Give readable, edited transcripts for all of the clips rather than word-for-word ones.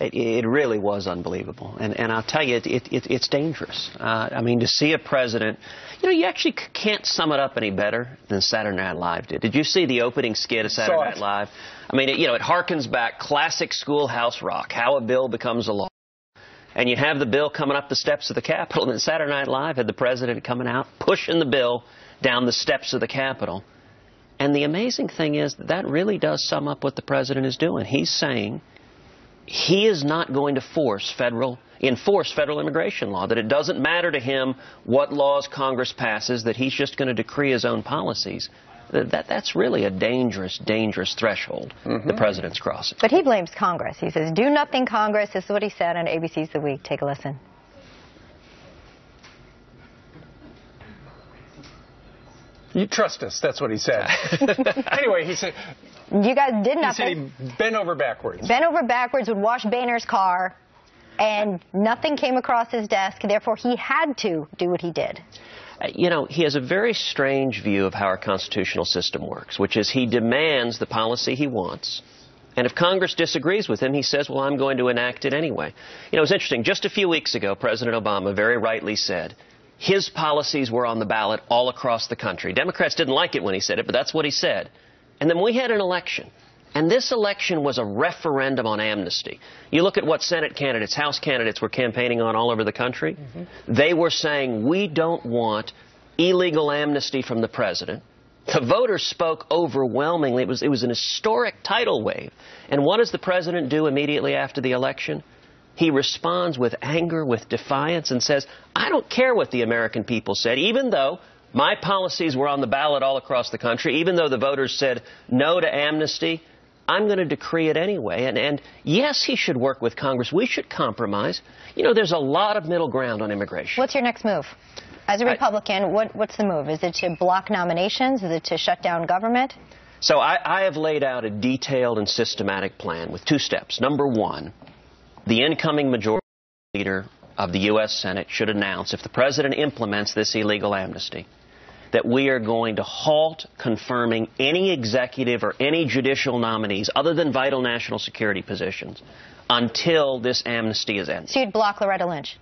It really was unbelievable. And I'll tell you, it's dangerous. I mean, to see a president, you actually can't sum it up any better than Saturday Night Live did. Did you see the opening skit of Saturday Night Live? I mean, it harkens back classic schoolhouse rock, how a bill becomes a law. And you have the bill coming up the steps of the Capitol, and then Saturday Night Live had the president coming out, pushing the bill down the steps of the Capitol. And the amazing thing is that really does sum up what the president is doing. He's saying he is not going to enforce federal immigration law, that it doesn't matter to him what laws Congress passes, that he's just going to decree his own policies. That's really a dangerous, dangerous threshold the president's crossing. But he blames Congress. He says, do nothing, Congress. This is what he said on ABC's The Week. Take a listen. You trust us, that's what he said. Anyway, he said... You guys did nothing. He said he bent over backwards. Bent over backwards, would wash Boehner's car, and nothing came across his desk. Therefore, he had to do what he did. He has a very strange view of how our constitutional system works, which is he demands the policy he wants. And if Congress disagrees with him, he says, well, I'm going to enact it anyway. It's interesting. Just a few weeks ago, President Obama very rightly said his policies were on the ballot all across the country. Democrats didn't like it when he said it, but that's what he said. And then we had an election. And this election was a referendum on amnesty. You look at what Senate candidates, House candidates were campaigning on all over the country. They were saying, we don't want illegal amnesty from the president. The voters spoke overwhelmingly. It was an historic tidal wave. And what does the president do immediately after the election? He responds with anger, with defiance, and says, I don't care what the American people said, even though my policies were on the ballot all across the country, even though the voters said no to amnesty, I'm going to decree it anyway. And yes, he should work with Congress. We should compromise. There's a lot of middle ground on immigration. What's your next move? As a Republican, what's the move? Is it to block nominations? Is it to shut down government? So I have laid out a detailed and systematic plan with 2 steps. Number 1, the incoming majority leader of the U.S. Senate should announce, if the president implements this illegal amnesty, that we are going to halt confirming any executive or any judicial nominees other than vital national security positions until this amnesty is ended. So you'd block Loretta Lynch?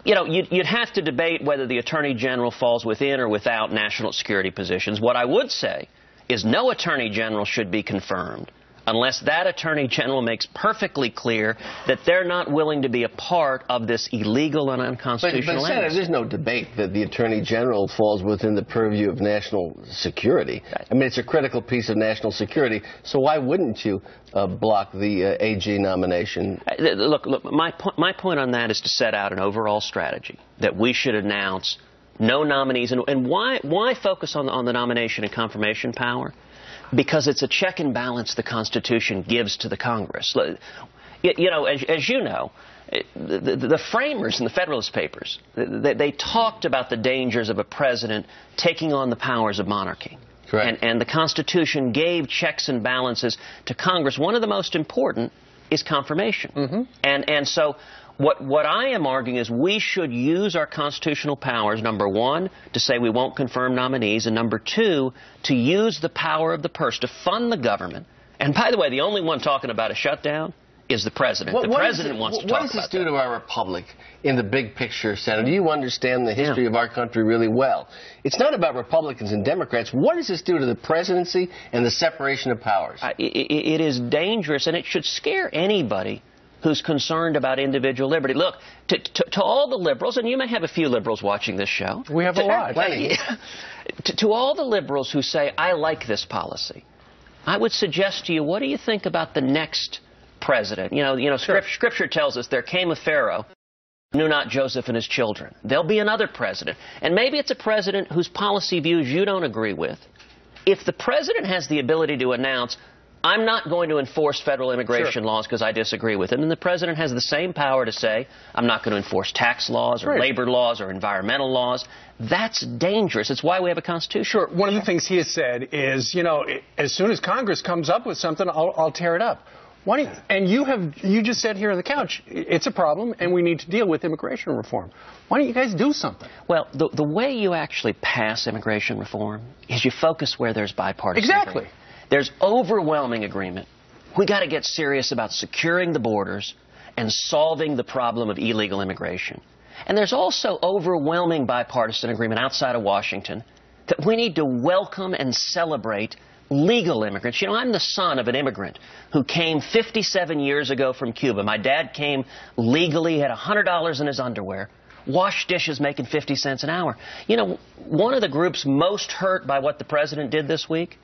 You'd have to debate whether the Attorney General falls within or without national security positions. What I would say is no Attorney General should be confirmed unless that Attorney General makes perfectly clear that they're not willing to be a part of this illegal and unconstitutional But Senator, there's no debate that the Attorney General falls within the purview of national security. I mean, it's a critical piece of national security, so why wouldn't you block the AG nomination? Look, my point on that is to set out an overall strategy that we should announce no nominees. And why focus on the nomination and confirmation power? Because it's a check and balance the Constitution gives to the Congress. As you know, the framers in the Federalist Papers, they talked about the dangers of a president taking on the powers of monarchy. Correct. And the Constitution gave checks and balances to Congress. One of the most important is confirmation. And so what I am arguing is we should use our constitutional powers, number 1, to say we won't confirm nominees, and number 2, to use the power of the purse to fund the government. And by the way, the only one talking about a shutdown is the president. The president wants to talk about that. What does this do to our republic in the big picture, Senator? Do you understand the history of our country really well? It's not about Republicans and Democrats. What does this do to the presidency and the separation of powers? It is dangerous, and it should scare anybody who's concerned about individual liberty. Look, to all the liberals, and you may have a few liberals watching this show. We have a lot. Plenty. To all the liberals who say, I like this policy, I would suggest to you, what do you think about the next president? Scripture tells us there came a Pharaoh who knew not Joseph and his children. There'll be another president. And maybe it's a president whose policy views you don't agree with. If the president has the ability to announce, I'm not going to enforce federal immigration laws because I disagree with him, and the president has the same power to say, I'm not going to enforce tax laws or labor laws or environmental laws. That's dangerous. It's why we have a Constitution. Sure. One of the things he has said is, as soon as Congress comes up with something, I'll tear it up. And you just said here on the couch, it's a problem, and we need to deal with immigration reform. Why don't you guys do something? Well, the way you actually pass immigration reform is you focus where there's bipartisan agreement. There's overwhelming agreement. We got to get serious about securing the borders and solving the problem of illegal immigration. And there's also overwhelming bipartisan agreement outside of Washington that we need to welcome and celebrate legal immigrants. You know, I'm the son of an immigrant who came 57 years ago from Cuba. My dad came legally, had $100 in his underwear, washed dishes making 50 cents an hour. You know, one of the groups most hurt by what the president did this week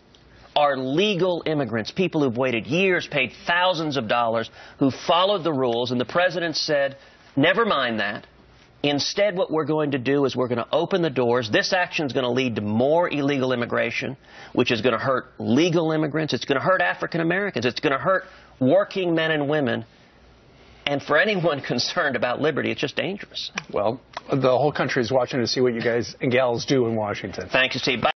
are legal immigrants, people who've waited years, paid thousands of dollars, who followed the rules, and the president said, never mind that. Instead, what we're going to do is we're going to open the doors. This action is going to lead to more illegal immigration, which is going to hurt legal immigrants. It's going to hurt African Americans. It's going to hurt working men and women. And for anyone concerned about liberty, it's just dangerous. Well, the whole country is watching to see what you guys and gals do in Washington. Thank you, Steve. Bye.